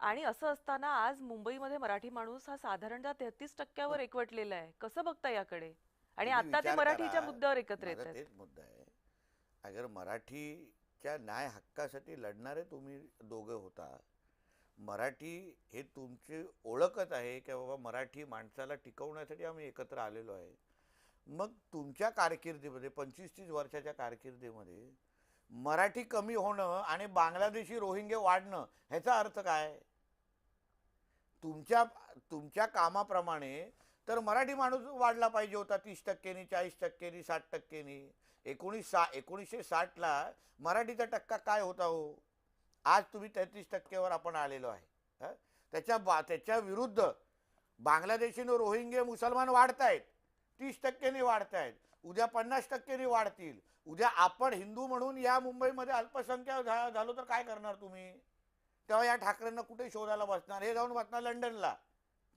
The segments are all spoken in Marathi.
आणि असं असताना आज मुंबईमध्ये मराठी माणूस हा साधारणतः 33% एकवटलेला आहे. कसं बघता याकडे? आणि तुम्ही आता ते विचार करा. मराठीच्या मुद्द्यावर एकत्र माझा येत आहेत. तेच मुद्दा आहे. अगर मराठीच्या न्याय हक्कासाठी लढणारे तुम्ही दोघं होता. मराठी हे तुमची ओळखच आहे की बाबा मराठी माणसाला टिकवण्यासाठी आम्ही एकत्र आलेलो आहे. मग तुमच्या कारकिर्दीमध्ये 25-30 वर्षाच्या कारकिर्दीमध्ये मराठी कमी होणं आणि बांगलादेशी रोहिंगे वाढणं ह्याचा अर्थ काय? तुमच्या तुमच्या कामाप्रमाणे तर मराठी माणूस वाढला पाहिजे होता 30%नी, 40%नी, 60%नी. 1960ला मराठीचा टक्का काय होता हो? आज तुम्ही 33%वर आपण आलेलो आहे. त्याच्या विरुद्ध बांगलादेशी रोहिंगे मुसलमान वाढत आहेत, 30%नी वाढत आहेत, उद्या 50%नी वाढतील. उद्या आपण हिंदू म्हणून या मुंबईमध्ये अल्पसंख्याक झालो तर काय करणार तुम्ही? तेव्हा या ठाकरेंना कुठे शोधायला बसणार? हे जाऊन बसणार लंडनला.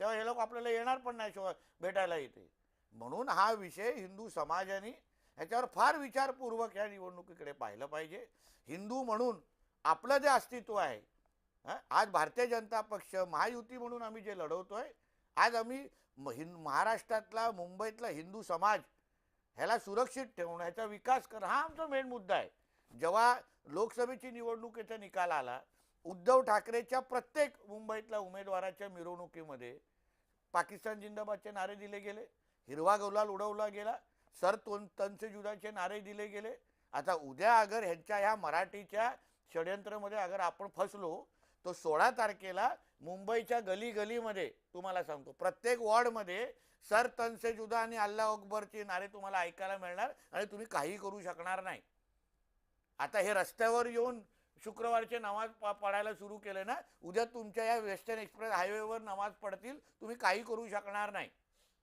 तेव्हा हे लोक आपल्याला येणार पण नाही भेटायला इथे. म्हणून हा विषय हिंदू समाजाने ह्याच्यावर फार विचारपूर्वक या निवडणुकीकडे पाहिलं पाहिजे. हिंदू म्हणून आपलं जे अस्तित्व आहे, आज भारतीय जनता पक्ष महायुती म्हणून आम्ही जे लढवतोय, आज आम्ही महाराष्ट्रातला मुंबईतला हिंदू समाज ह्याला सुरक्षित ठेवण्याचा विकास कर हा आमचा मेन मुद्दा आहे. जेव्हा लोकसभेची निवडणुकीचा निकाल आला, उद्धव ठाकरेच्या प्रत्येक मुंबईतल्या उमेदवाराच्या मिरवणुकीमध्ये पाकिस्तान जिंदाबादचे नारे दिले गेले, हिरवा गुलाल उडवला गेला, सर तनसे जुदाचे नारे दिले गेले. आता उद्या अगर ह्यांच्या ह्या मराठीच्या षडयंत्रामध्ये अगर आपण फसलो तो 16 तारखेला मुंबईच्या गली गलीमध्ये तुम्हाला सांगतो प्रत्येक वॉर्डमध्ये सर तनसे जुदा आणि अल्लाह अकबरचे नारे तुम्हाला ऐकायला मिळणार आणि तुम्ही काही करू शकणार नाही. आता हे रस्त्यावर येऊन शुक्रवारचे नमाज पडायला सुरू केले ना, उद्या तुमच्या या वेस्टर्न एक्सप्रेस हायवेवर नमाज पडतील, तुम्ही काही करू शकणार नाही.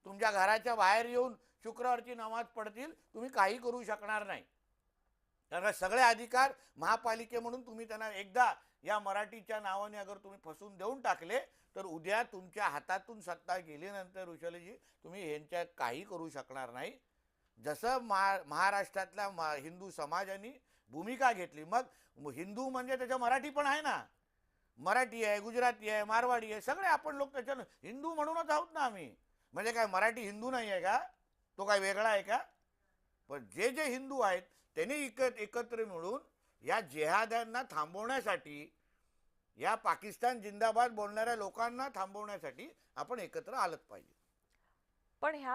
तुमच्या घराच्या बाहेर येऊन शुक्रवारची नमाज पडतील, तुम्ही काही करू शकणार नाही. कारण सगळे अधिकार महापालिके म्हणून तुम्ही त्यांना एकदा या मराठीच्या नावाने अगर तुम्ही फसून देऊन टाकले तर उद्या तुमच्या हातातून सत्ता गेल्यानंतर ऋषालीजी तुम्ही ह्यांच्या काही करू शकणार नाही. जसं महाराष्ट्रातल्या हिंदू समाजाने भूमिका घेतली, मग हिंदू म्हणजे त्याच्या मराठी पण आहे ना, मराठी आहे, गुजराती आहे, मारवाडी आहे, सगळे आपण लोक त्याच्या हिंदू म्हणूनच आहोत ना आम्ही. म्हणजे काय मराठी हिंदू नाही आहे का? तो काय वेगळा आहे का? पण जे जे हिंदू आहेत त्यांनी एकत्र मिळून या जेहाद्यांना थांबवण्यासाठी, या पाकिस्तान जिंदाबाद बोलणाऱ्या लोकांना थांबवण्यासाठी आपण एकत्र आलंच पाहिजे. पण ह्या